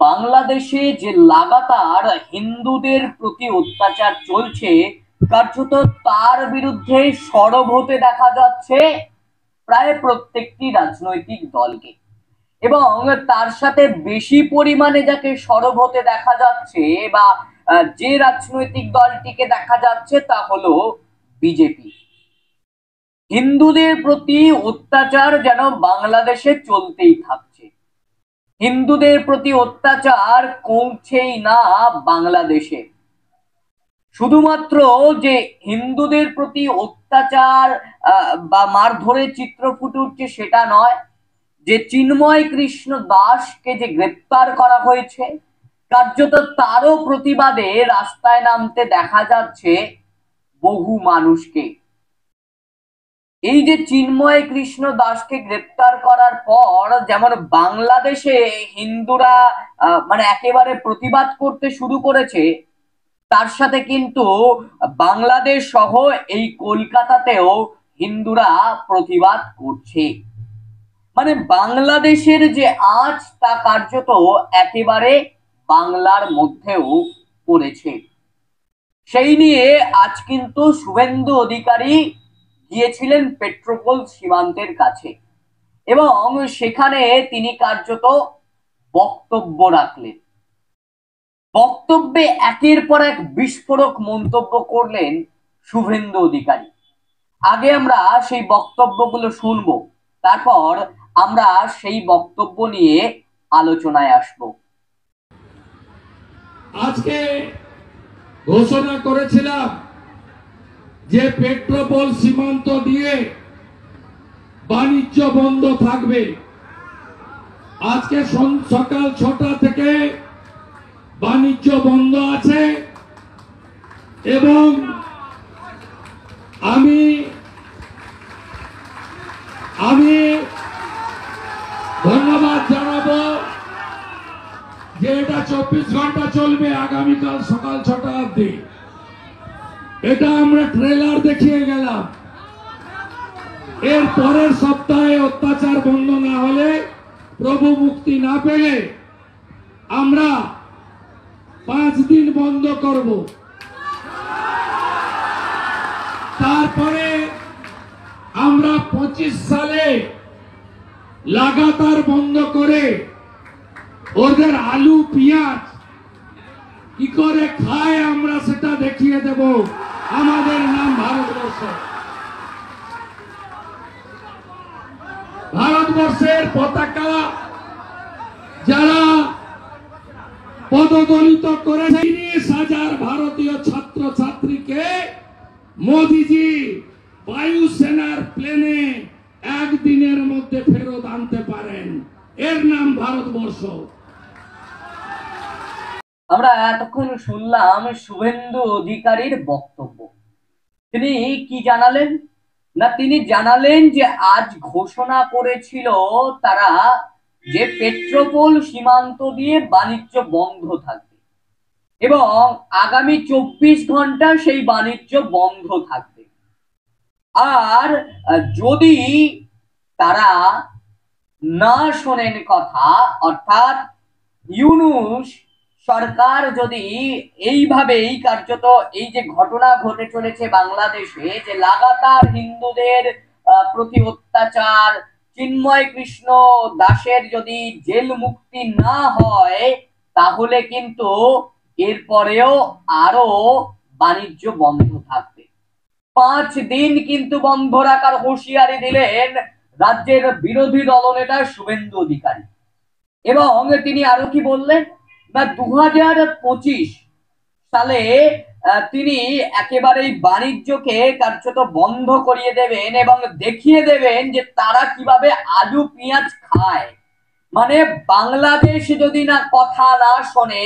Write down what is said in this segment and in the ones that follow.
বাংলাদেশে যে লাগাতার হিন্দুদের প্রতি অত্যাচার চলছে, কার্যত তার বিরুদ্ধে সরব হতে দেখা যাচ্ছে প্রায় প্রত্যেকটি রাজনৈতিক দলকে। এবং তার সাথে বেশি পরিমাণে যাকে সরব হতে দেখা যাচ্ছে বা যে রাজনৈতিক দলটিকে দেখা যাচ্ছে তা হলো বিজেপি। হিন্দুদের প্রতি অত্যাচার যেন বাংলাদেশে চলতেই থাকছে। হিন্দুদের প্রতি অত্যাচার কমছেই না বাংলাদেশে। শুধুমাত্র যে হিন্দুদের প্রতি অত্যাচার বা মারধরের চিত্র ফুটে উঠছে সেটা নয়, যে চিন্ময় কৃষ্ণ দাসকে যে গ্রেপ্তার করা হয়েছে, কার্যত তারও প্রতিবাদে রাস্তায় নামতে দেখা যাচ্ছে বহু মানুষকে। এই যে চিন্ময় কৃষ্ণ দাসকে গ্রেপ্তার করার পর যেমন বাংলাদেশে হিন্দুরা মানে একেবারে প্রতিবাদ করতে শুরু করেছে, তার সাথে কিন্তু বাংলাদেশ সহ এই কলকাতাতেও হিন্দুরা প্রতিবাদ করছে। মানে বাংলাদেশের যে আজ তা কার্যত একেবারে বাংলার মধ্যেও পড়েছে। সেই নিয়ে আজ কিন্তু শুভেন্দু অধিকারী গিয়েছিলেন পেট্রোপোল সীমান্তের কাছে এবং সেখানে তিনি কার্যত বক্তব্য রাখলেন। বক্তব্যে একের পর এক বিস্ফোরক মন্তব্য করলেন শুভেন্দু অধিকারী। আগে আমরা সেই বক্তব্যগুলো শুনবো, তারপর আমরা সেই বক্তব্য নিয়ে আলোচনায় আসব। আজকে ঘোষণা করেছিলাম যে পেট্রোপোল সীমান্ত দিয়ে বাণিজ্য বন্ধ থাকবে। আজকে সকাল 6টা থেকে বাণিজ্য বন্ধ আছে এবং আমি ধন্যবাদ জানাবো যে এটা 24 ঘন্টা চলবে, আগামীকাল সকাল 6টা অবধি। এটা আমরা ট্রেলার দেখিয়ে গেলাম। এর পরের সপ্তাহে অত্যাচার বন্ধ না হলে, প্রভু মুক্তি না পেলে আমরা 5 দিন বন্ধ করব। তারপরে আমরা 25 সালে লাগাতার বন্ধ করে ওদের আলু পেঁয়াজ কি করে খায় আমরা সেটা দেখিয়ে দেব। আমাদের নাম ভারতবর্ষ। ভারতবর্ষের পতাকা যারা পদদলিত করে 30,000 ভারতীয় ছাত্র ছাত্রীকে মোদিজি বায়ুসেনার প্লেনে একদিনের মধ্যে ফেরত আনতে পারেন। এর নাম ভারতবর্ষ। আমরা এতক্ষণ শুনলাম শুভেন্দু অধিকারীর বক্তব্য। তিনি কি জানালেন? না, তিনি জানালেন যে আজ ঘোষণা করেছিল তারা যে পেট্রোপোল সীমান্ত দিয়ে বাণিজ্য বন্ধ থাকবে এবং আগামী 24 ঘন্টা সেই বাণিজ্য বন্ধ থাকবে। আর যদি তারা না শোনেন কথা, অর্থাৎ ইউনূস সরকার যদি এইভাবেই কার্যত এই যে ঘটনা ঘটে চলেছে বাংলাদেশে, যে লাগাতার হিন্দুদের প্রতি অত্যাচার, চিন্ময় কৃষ্ণ দাসের যদি জেল মুক্তি না হয়, তাহলে কিন্তু এরপরেও আরো বাণিজ্য বন্ধ থাকবে। 5 দিন কিন্তু বন্ধ রাখার হুঁশিয়ারি দিলেন রাজ্যের বিরোধী দলনেতা শুভেন্দু অধিকারী। এবং তিনি আরো কি বললেন না, 2025 সালে তিনি একেবারে বাণিজ্যকে কার্যত বন্ধ করিয়ে দেবেন এবং দেখিয়ে দেবেন যে তারা কিভাবে আলু পেঁয়াজ খায়। মানে বাংলাদেশ যদি না কথা না শোনে,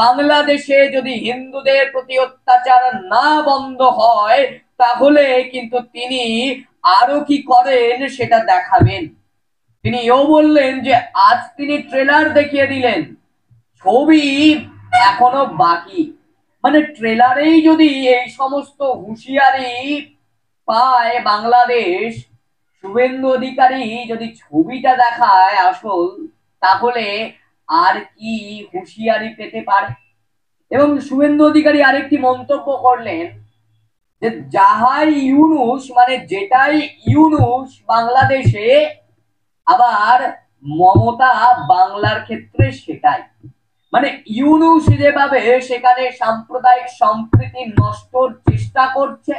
বাংলাদেশে যদি হিন্দুদের প্রতি অত্যাচার না বন্ধ হয়, তাহলে কিন্তু তিনি আরো কি করেন সেটা দেখাবেন। তিনি এও বললেন যে আজ তিনি ট্রেলার দেখিয়ে দিলেন, ছবি এখনো বাকি। মানে ট্রেলারেই যদি এই সমস্ত হুঁশিয়ারি পায় বাংলাদেশ, শুভেন্দু অধিকারী যদি ছবিটা দেখায় আসল, তাহলে আর কি হুঁশিয়ারি পেতে পারে। এবং শুভেন্দু অধিকারী আরেকটি মন্তব্য করলেন যে যাহাই ইউনুস, মানে যেটাই ইউনুস বাংলাদেশে, আবার মমতা বাংলার ক্ষেত্রে সেটাই। মানে ইউনুস যেভাবে সেখানে সাম্প্রদায়িক সম্প্রীতি নষ্টর চেষ্টা করছে,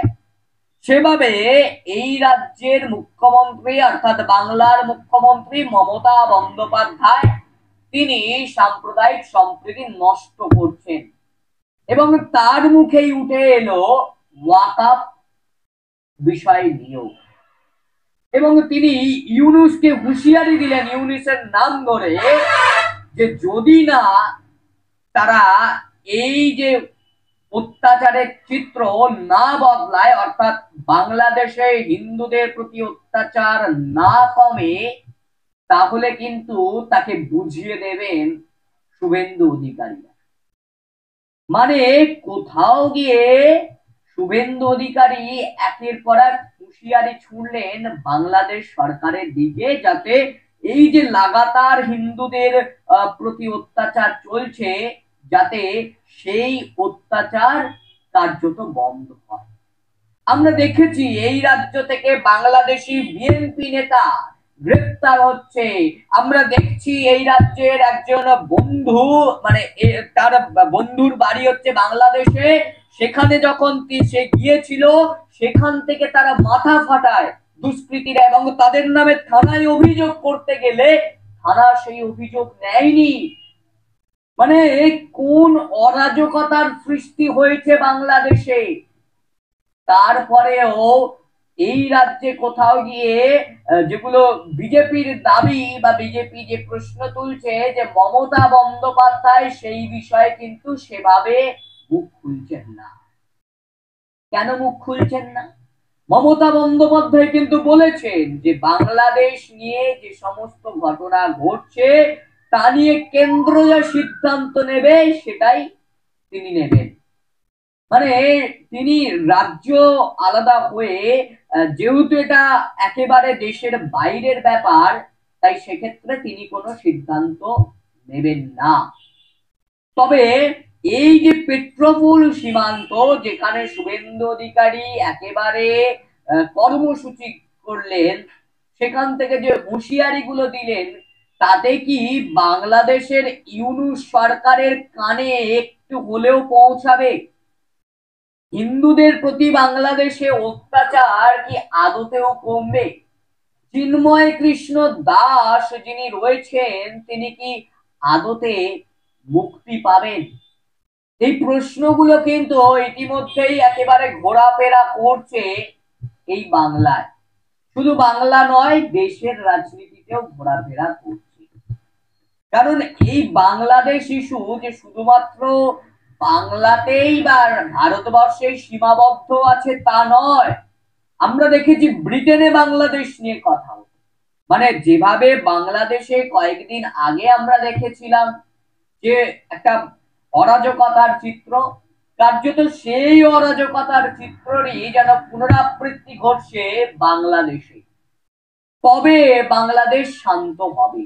সেভাবে এই রাজ্যের মুখ্যমন্ত্রী অর্থাৎ বাংলার মুখ্যমন্ত্রী মমতা বন্দ্যোপাধ্যায় তিনি সাম্প্রদায়িক সম্প্রীতি নষ্ট করছেন। এবং তার মুখেই উঠে এলো ওয়াকআপ বিষয় নিয়েও, এবং তিনি ইউনুসকে হুঁশিয়ারি দিলেন ইউনুসের নাম ধরে যে যদি না তারা এই যে অত্যাচারের চিত্র না বদলায়, অর্থাৎ বাংলাদেশে হিন্দুদের প্রতি অত্যাচার না কমে, তাহলে কিন্তু তাকে বুঝিয়ে দেবেন শুভেন্দু অধিকারী। মানে কোথাও গিয়ে শুভেন্দু অধিকারী একের পর এক হুঁশিয়ারি ছুড়লেন বাংলাদেশ সরকারের দিকে, যাতে এই যে লাগাতার হিন্দুদের প্রতি অত্যাচার চলছে, যাতে সেই অত্যাচার কার্যত বন্ধ হয়। আমরা দেখেছি এই রাজ্য থেকে বাংলাদেশি বিএনপি নেতা গ্রেপ্তার হচ্ছে। আমরা দেখছি এই রাজ্যের একজন বন্ধু, মানে তার বন্ধুর বাড়ি হচ্ছে বাংলাদেশে, সেখানে যখন সে গিয়েছিল সেখান থেকে তারা মাথা ফাটায় দুষ্কৃতীরা, এবং তাদের নামে থানায় অভিযোগ করতে গেলে থানা সেই অভিযোগ নেয়নি। মানে কোন অরাজকতার সৃষ্টি হয়েছে বাংলাদেশে। তারপরেও এই রাজ্যে কোথাও গিয়ে যেগুলো বিজেপির দাবি বা বিজেপি যে প্রশ্ন তুলছে যে মমতা বন্দ্যোপাধ্যায় সেই বিষয়ে কিন্তু সেভাবে মুখ খুলছেন না। কেন মুখ খুলছেন না? মমতা বন্দ্যোপাধ্যায় কিন্তু বলেছেন যে বাংলাদেশ নিয়ে যে সমস্ত ঘটনা ঘটছে তা নিয়ে কেন্দ্র যা সিদ্ধান্ত নেবে সেটাই তিনি নেবেন। মানে তিনি রাজ্য আলাদা হয়ে, যেহেতু এটা একেবারে দেশের বাইরের ব্যাপার, তাই সেক্ষেত্রে তিনি কোনো সিদ্ধান্ত নেবেন না। তবে এই যে পেট্রোপোল সীমান্ত, যেখানে শুভেন্দু অধিকারী একেবারে কর্মসূচি করলেন, সেখান থেকে যে হুঁশিয়ারি গুলো দিলেন, তাতে কি বাংলাদেশের ইউনূস সরকারের কানে একটু হলেও পৌঁছাবে? হিন্দুদের প্রতি বাংলাদেশে অত্যাচার কি আদতেও কমবে? চিন্ময় কৃষ্ণ দাস যিনি রয়েছেন তিনি কি আদতে মুক্তি পাবেন? এই প্রশ্নগুলো কিন্তু ইতিমধ্যেই একেবারে ঘোরাফেরা করছে এই বাংলায়। শুধু বাংলা নয়, দেশের রাজনীতিতেও ঘোরাফেরা করছে। কারণ এই বাংলাদেশ ইস্যু যে শুধুমাত্র বাংলাতেই বা ভারতবর্ষেই সীমাবদ্ধ আছে তা নয়। আমরা দেখেছি ব্রিটেনে বাংলাদেশ নিয়ে কথা হতো, মানে যেভাবে বাংলাদেশে কয়েকদিন আগে আমরা দেখেছিলাম যে একটা অরাজকতার চিত্র, কার্যত সেই অরাজকতার চিত্রই যেন পুনরাবৃত্তি ঘটছে বাংলাদেশে। কবে বাংলাদেশ শান্ত হবে?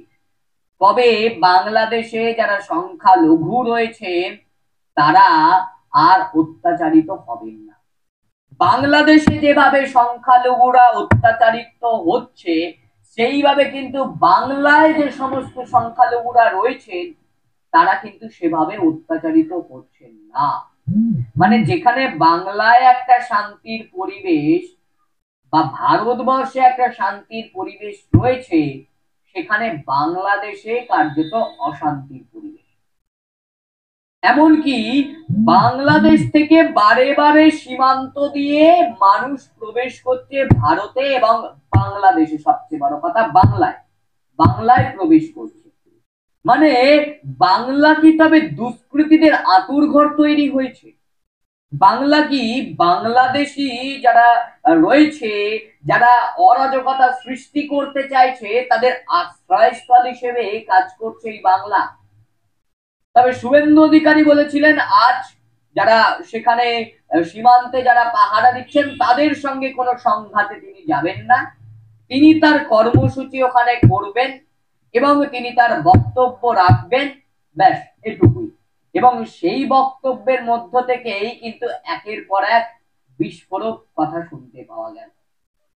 কবে বাংলাদেশে যারা সংখ্যালঘু রয়েছেন তারা আর অত্যাচারিত হবেন না? বাংলাদেশে যেভাবে সংখ্যালঘুরা অত্যাচারিত হচ্ছে, সেইভাবে কিন্তু বাংলায় যে সমস্ত সংখ্যালঘুরা রয়েছেন তারা কিন্তু সেভাবে অত্যাচারিত হচ্ছেন না। মানে যেখানে বাংলায় একটা শান্তির পরিবেশ বা ভারতবর্ষে একটা শান্তির পরিবেশ রয়েছে, সেখানে বাংলাদেশে কার্যত অশান্তির পরিবেশ। এমনকি বাংলাদেশ থেকে বারে বারে সীমান্ত দিয়ে মানুষ প্রবেশ করছে ভারতে, এবং বাংলাদেশে সবচেয়ে বড় কথা বাংলায় প্রবেশ করছে। মানে বাংলা কি তবে দুষ্কৃতীদের আঁতুড়ঘর তৈরি হয়েছে? বাংলা কি বাংলাদেশি যারা রয়েছে, যারা অরাজকতা সৃষ্টি করতে চাইছে, তাদের আশ্রয়স্থল হিসেবে কাজ করছে এই বাংলা? তবে শুভেন্দু অধিকারী বলেছিলেন আজ যারা সেখানে সীমান্তে যারা পাহারা দিচ্ছেন তাদের সঙ্গে কোনো সংঘাতে তিনি যাবেন না, তিনি তার কর্মসূচি ওখানে করবেন, এবং তিনি তার বক্তব্য রাখবেন, ব্যাস এটুকুই। এবং সেই বক্তব্যের মধ্য থেকেই কিন্তু একের পর এক বিস্ফোরক কথা শুনতে পাওয়া গেল।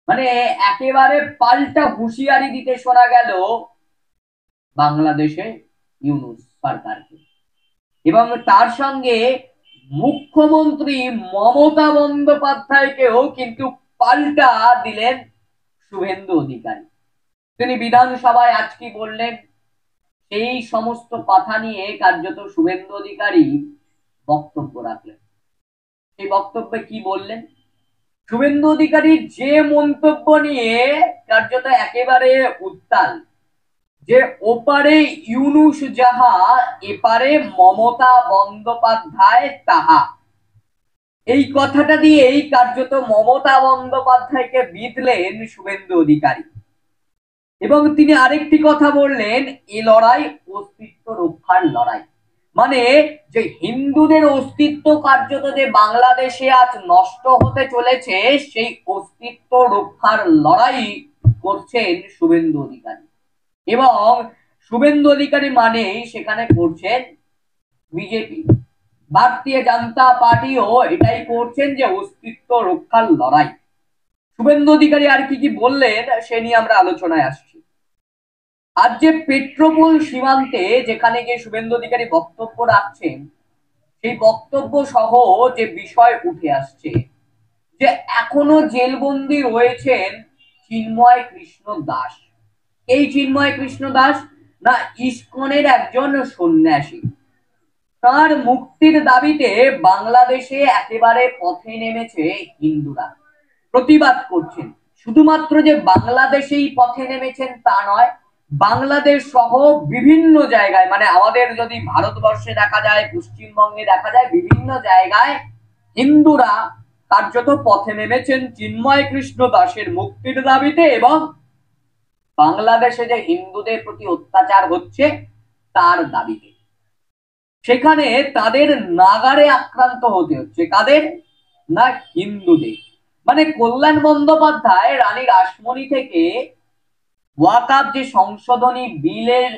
মানে একেবারে পাল্টা হুঁশিয়ারি দিতে শোনা গেল বাংলাদেশে ইউনূস সরকারকে। এবং তার সঙ্গে মুখ্যমন্ত্রী মমতা বন্দ্যোপাধ্যায়কেও কিন্তু পাল্টা দিলেন শুভেন্দু অধিকারী। তিনি বিধানসভায় আজ কি বললেন, সেই সমস্ত কথা নিয়ে কার্যত শুভেন্দু অধিকারী বক্তব্য রাখলেন। সেই বক্তব্যে কি বললেন? শুভেন্দু অধিকারীর যে মন্তব্য নিয়ে কার্যত একেবারে উত্তাল, যে ওপারে ইউনূস যাহা এপারে মমতা বন্দ্যোপাধ্যায় তাহা, এই কথাটা দিয়েই কার্যত মমতা বন্দ্যোপাধ্যায়কে বিঁধলেন শুভেন্দু অধিকারী। এবং তিনি আরেকটি কথা বললেন, এ লড়াই অস্তিত্ব রক্ষার লড়াই। মানে যে হিন্দুদের অস্তিত্ব কার্যত যে বাংলাদেশে আজ নষ্ট হতে চলেছে, সেই অস্তিত্ব রক্ষার লড়াই করছেন শুভেন্দু অধিকারী। এবং শুভেন্দু অধিকারী মানেই সেখানে করছেন বিজেপি, ভারতীয় জনতা পার্টিও এটাই করছেন, যে অস্তিত্ব রক্ষার লড়াই। শুভেন্দু অধিকারী আর কি কি বললেন সে নিয়ে আমরা আলোচনায় আসছি। আজ যে পেট্রোপোল সীমান্তে যেখানে গিয়ে শুভেন্দু অধিকারী বক্তব্য রাখছেন, সেই বক্তব্য সহ যে বিষয় উঠে আসছে, যে এখনো জেলবন্দি রয়েছেন চিন্ময় কৃষ্ণ দাস। এই চিন্ময় কৃষ্ণ দাস না ইসকনের একজন সন্ন্যাসী। তার মুক্তির দাবিতে বাংলাদেশে একেবারে পথে নেমেছে হিন্দুরা, প্রতিবাদ করছেন। শুধুমাত্র যে বাংলাদেশেই পথে নেমেছেন তা নয়, বাংলাদেশ সহ বিভিন্ন জায়গায়, মানে আমাদের যদি ভারতবর্ষে দেখা যায়, পশ্চিমবঙ্গে দেখা যায়, বিভিন্ন জায়গায় হিন্দুরা কার্যত পথে নেমেছেন চিন্ময় কৃষ্ণ দাসের মুক্তির দাবিতে এবং বাংলাদেশে যে হিন্দুদের প্রতি অত্যাচার হচ্ছে তার দাবিতে। সেখানে তাদের নাগারে আক্রান্ত হতে হচ্ছে, কাদের না হিন্দুদের। মানে কল্যাণ বন্দ্যোপাধ্যায় রানী রাসমণি থেকে ওয়াকফ যে সংশোধনী বিলের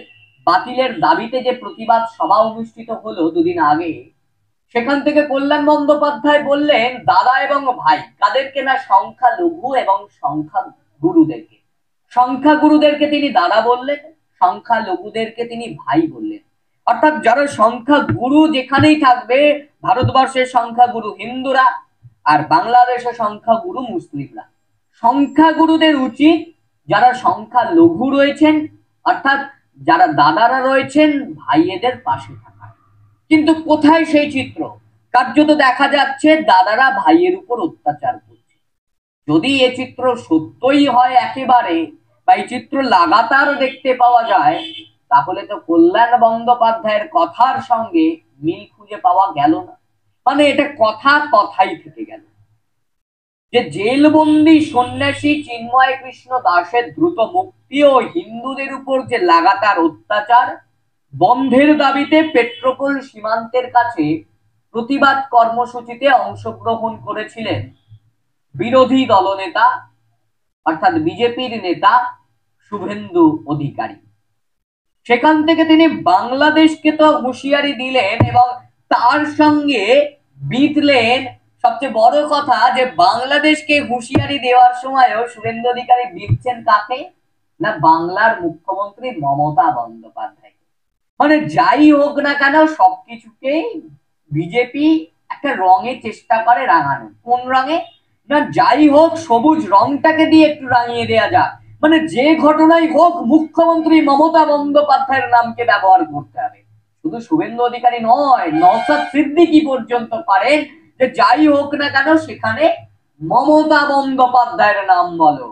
বাতিলের দাবিতে যে প্রতিবাদ সভা অনুষ্ঠিত হলো দুদিন আগে, সেখান থেকে কল্যাণ বন্দ্যোপাধ্যায় বললেন দাদা এবং ভাই কাদেরকে না, সংখ্যালঘু এবং সংখ্যাগুরুদেরকে। সংখ্যাগুরুদেরকে তিনি দাদা বললেন, সংখ্যালঘুদেরকে তিনি ভাই বললেন। অর্থাৎ যারা সংখ্যাগুরু যেখানেই থাকবে, ভারতবর্ষের সংখ্যাগুরু হিন্দুরা আর বাংলাদেশের সংখ্যাগুরু মুসলিমরা। সংখ্যাগুরুদের উচিত যারা সংখ্যালঘু রয়েছেন, অর্থাৎ যারা দাদারা রয়েছেন, ভাইয়েদের পাশে থাকা। কিন্তু কোথায় সেই চিত্র? কার্যত দেখা যাচ্ছে দাদারা ভাইয়ের উপর অত্যাচার করছে। যদি এ চিত্র সত্যই হয় একেবারে, বা এই চিত্র লাগাতার দেখতে পাওয়া যায়, তাহলে তো কল্যাণ বন্দ্যোপাধ্যায়ের কথার সঙ্গে মিল খুঁজে পাওয়া গেল না। মানে এটা কথাই থেকে গেল। যে জেলবন্দি সন্ন্যাসী চিন্ময় কৃষ্ণ দাসের দ্রুত মুক্তি ও হিন্দুদের উপর যে লাগাতার অত্যাচার বন্ধের দাবিতে পেট্রোপোল সীমান্তের কাছে প্রতিবাদ কর্মসূচিতে অংশগ্রহণ করেছিলেন বিরোধী দলনেতা, অর্থাৎ বিজেপির নেতা শুভেন্দু অধিকারী। সেখান থেকে তিনি বাংলাদেশকে তো হুঁশিয়ারি দিলেন এবং তার সঙ্গে বিঁধলেন সবচেয়ে বড় কথা, যে বাংলাদেশকে হুঁশিয়ারি দেওয়ার সময়ও শুভেন্দু অধিকারী বিঁধছেন কাকে না, বাংলার মুখ্যমন্ত্রী মমতা বন্দ্যোপাধ্যায়। মানে যাই হোক না কেন সবকিছুকেই বিজেপি একটা রঙে চেষ্টা করে রাঙানো। কোন রঙে না, যাই হোক সবুজ রংটাকে দিয়ে একটু রাঙিয়ে দেওয়া যাক। মানে যে ঘটনাই হোক মুখ্যমন্ত্রী মমতা বন্দ্যোপাধ্যায়ের নামকে ব্যবহার করতে হবে। শুধু শুভেন্দু অধিকারী নয়, নওশাদ সিদ্দিকী পর্যন্ত পারেন যে যাই হোক না কেন সেখানে মমতা বন্দ্যোপাধ্যায়ের নাম বলো।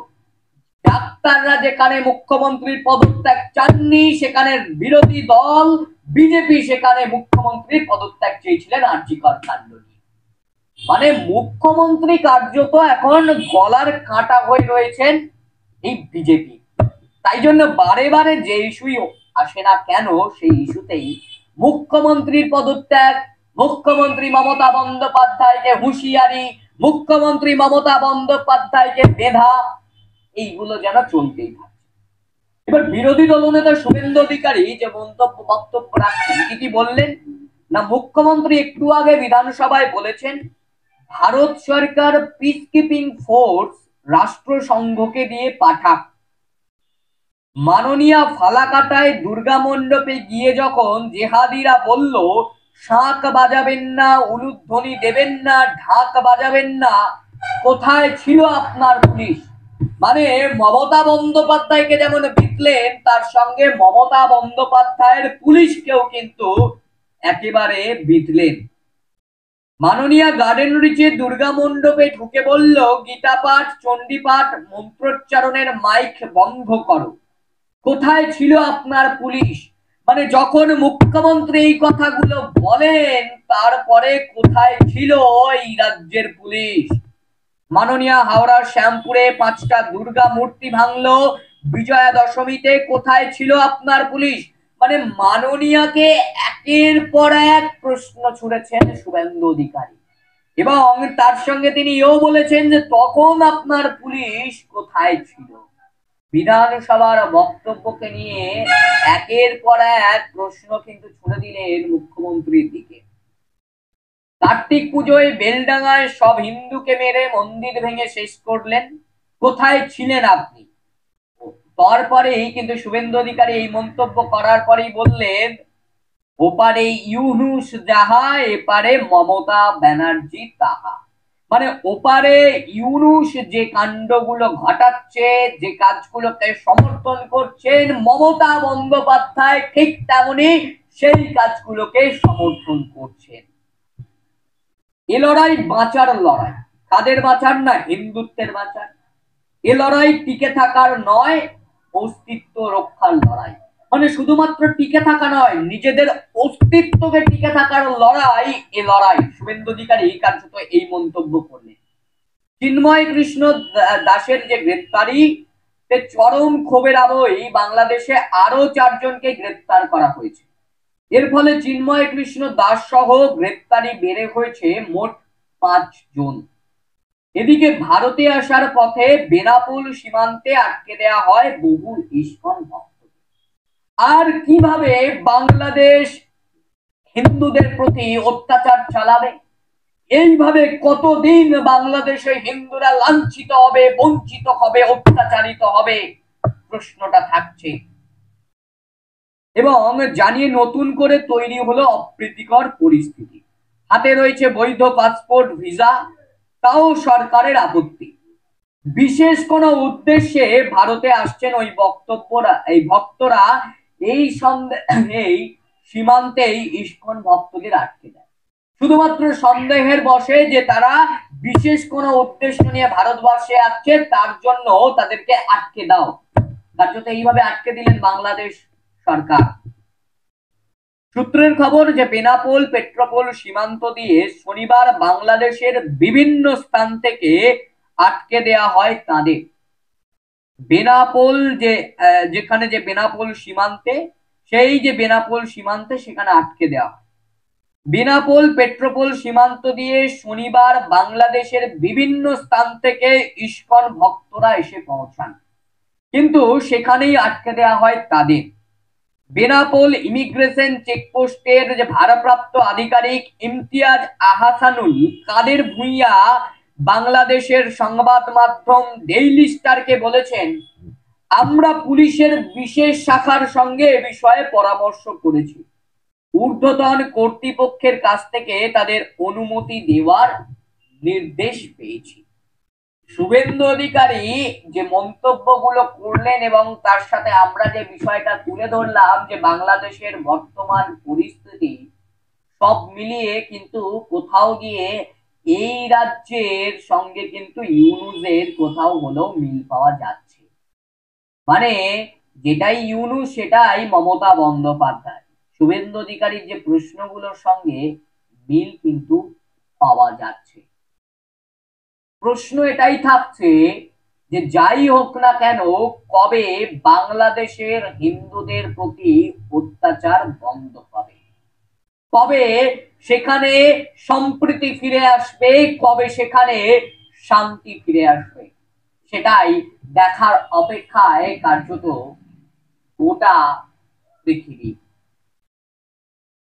ডাক্তাররা যেখানে মুখ্যমন্ত্রীর পদত্যাগ চাননি, সেখানে বিরোধী দল বিজেপি সেখানে মুখ্যমন্ত্রীর পদত্যাগ চেয়েছিলেন আরজি কর কাণ্ড নিয়ে। মানে মুখ্যমন্ত্রী কার্যত এখন গলার কাঁটা হয়ে রয়েছেন এই বিজেপি। তাই জন্য বারে বারে যে ইস্যুই আসে না কেন, সেই ইস্যুতেই মুখ্যমন্ত্রীর পদত্যাগ, মুখ্যমন্ত্রী মমতা বন্দ্যোপাধ্যায়কে হুঁশিয়ারি, মুখ্যমন্ত্রী মমতা বন্দ্যোপাধ্যায়কে বেধা, এইগুলো যেন চলতেই থাকে। এবার বিরোধী দলনেতা শুভেন্দু অধিকারী যে বক্তব্য রাখছেন, কি বললেন না, মুখ্যমন্ত্রী একটু আগে বিধানসভায় বলেছেন ভারত সরকার পিস কিপিং ফোর্স রাষ্ট্রসংঘকে দিয়ে পাঠাক। মাননীয়া ফালাকাটায় দুর্গা মণ্ডপে গিয়ে যখন জেহাদিরা বলল শাঁখ বাজাবেন না, উলুধ্বনি দেবেন না, ঢাক বাজাবেন না, কোথায় ছিল আপনার পুলিশ? মানে মমতা বন্দ্যোপাধ্যায়কে যেমন বিতলেন, তার সঙ্গে মমতা বন্দ্যোপাধ্যায়ের পুলিশকেও কিন্তু একেবারে বিতলেন। মাননীয়া গার্ডেন রিচে দুর্গা মণ্ডপে ঢুকে বলল গীতা পাঠ, চণ্ডী পাঠ, মন্ত্রোচ্চারণের মাইক বন্ধ করো। কোথায় ছিল আপনার পুলিশ? মানে যখন মুখ্যমন্ত্রী এই কথাগুলো বলেন, তারপরে কোথায় ছিল এই রাজ্যের পুলিশ? মাননীয়া হাওড়ার শ্যামপুরে 5টা দুর্গা মূর্তি ভাঙলো বিজয়া দশমীতে, কোথায় ছিল আপনার পুলিশ? মানে মাননীয়াকে একের পর এক প্রশ্ন ছুড়েছেন শুভেন্দু অধিকারী, এবং তার সঙ্গে তিনি এও বলেছেন যে তখন আপনার পুলিশ কোথায় ছিল। বিধানসভার বক্তব্যকে নিয়ে একের পর এক প্রশ্ন কিন্তু ছুড়ে দিলেন মুখ্যমন্ত্রীর দিকে। কার্তিক পুজোয় বেলডাঙ্গায় সব হিন্দুকে মেরে মন্দির ভেঙে শেষ করলেন, কোথায় ছিলেন আপনি? তারপরেই কিন্তু শুভেন্দু অধিকারী এই মন্তব্য করার পরেই বললেন ওপারে ইউনুস যাহা, এপারে মমতা ব্যানার্জি তাহা। মানে ওপারে ইউনুস যে কাণ্ডগুলো ঘটাচ্ছে, যে কাজগুলোকে সমর্থন করছেন, মমতা বন্দ্যোপাধ্যায় ঠিক তেমনি সেই কাজগুলোকে সমর্থন করছেন। এ লড়াই বাঁচার লড়াই। কাদের বাঁচার? না, হিন্দুত্বের বাঁচার। এ লড়াই টিকে থাকার নয়, অস্তিত্ব রক্ষার লড়াই। মানে শুধুমাত্র টিকে থাকা নয়, নিজেদের অস্তিত্বকে টিকে থাকার লড়াই এ লড়াই। শুভেন্দু অধিকারী কার্যত এই মন্তব্য করলেন। চিন্ময় কৃষ্ণ দাসের যে গ্রেপ্তারি, চরম ক্ষোভের আবহেই বাংলাদেশে আরো 4 জনকে গ্রেপ্তার করা হয়েছে। এর ফলে চিন্ময় কৃষ্ণ দাস সহ গ্রেপ্তারি বেড়ে হয়েছে মোট 5 জন। এদিকে ভারতে আসার পথে বেনাপোল সীমান্তে আটকে দেয়া হয় বহু ইস্কন ভক্ত। আর কিভাবে বাংলাদেশ হিন্দুদের প্রতি অত্যাচার চালাবে? এইভাবে কতদিন বাংলাদেশে হিন্দুরা লাঞ্ছিত হবে, বঞ্চিত হবে, অত্যাচারিত হবে, প্রশ্নটা থাকছে। এবং জানিয়ে নতুন করে তৈরি হলো অপ্রীতিকর পরিস্থিতি। হাতে রয়েছে বৈধ পাসপোর্ট, ভিসা, তাও সরকারের আপত্তি। বিশেষ কোন উদ্দেশ্যে ভারতে আসছেন ওই ভক্তরা এই সীমান্তেই ইস্কন ভক্তদের আটকে দেয়, শুধুমাত্র সন্দেহের বশে যে তারা বিশেষ কোন উদ্দেশ্য নিয়ে ভারতবর্ষে আসছে, তার জন্য তাদেরকে আটকে দাও। কার্যত এইভাবে আটকে দিলেন বাংলাদেশ সরকার। সূত্রের খবর যে বেনাপোল পেট্রোপোল সীমান্ত দিয়ে শনিবার বাংলাদেশের বিভিন্ন স্থান থেকে আটকে দেয়া হয় তাদের। বেনাপোল যেখানে যে বেনাপোল সীমান্তে, সেই যে বেনাপোল সীমান্তে সেখানে আটকে দেওয়া হয়। বেনাপোল পেট্রোপোল সীমান্ত দিয়ে শনিবার বাংলাদেশের বিভিন্ন স্থান থেকে ইস্কন ভক্তরা এসে পৌঁছান, কিন্তু সেখানেই আটকে দেওয়া হয় তাদের। বেনাপোল ইমিগ্রেশন চেকপোস্টের যে ভারপ্রাপ্ত আধিকারিক ইমতিয়াজ আহসানুল কাদের ভুঁইয়া বাংলাদেশের সংবাদ মাধ্যম ডেইলি স্টারকে বলেছেন, আমরা পুলিশের বিশেষ শাখার সঙ্গে এ বিষয়ে পরামর্শ করেছি, ঊর্ধ্বতন কর্তৃপক্ষের কাছ থেকে তাদের অনুমতি দেওয়ার নির্দেশ পেয়েছি। শুভেন্দু অধিকারী যে মন্তব্যগুলো করলেন এবং তার সাথে আমরা যে বিষয়টা তুলে ধরলাম যে বাংলাদেশের বর্তমান পরিস্থিতি, সব মিলিয়ে কিন্তু কোথাও গিয়ে এই রাজ্যের সঙ্গে কিন্তু ইউনুসের কোথাও হলেও মিল পাওয়া যাচ্ছে। মানে যেটাই ইউনুস সেটাই মমতা বন্দ্যোপাধ্যায়। শুভেন্দু অধিকারীর যে প্রশ্নগুলোর সঙ্গে মিল কিন্তু পাওয়া যাচ্ছে। প্রশ্ন এটাই থাকছে যে যাই হোক না কেন, কবে বাংলাদেশের হিন্দুদের প্রতি অত্যাচার বন্ধ হবে, কবে সেখানে সম্প্রীতি ফিরে আসবে, কবে সেখানে শান্তি ফিরে আসবে, সেটাই দেখার অপেক্ষায় কার্যত গোটা পৃথিবী।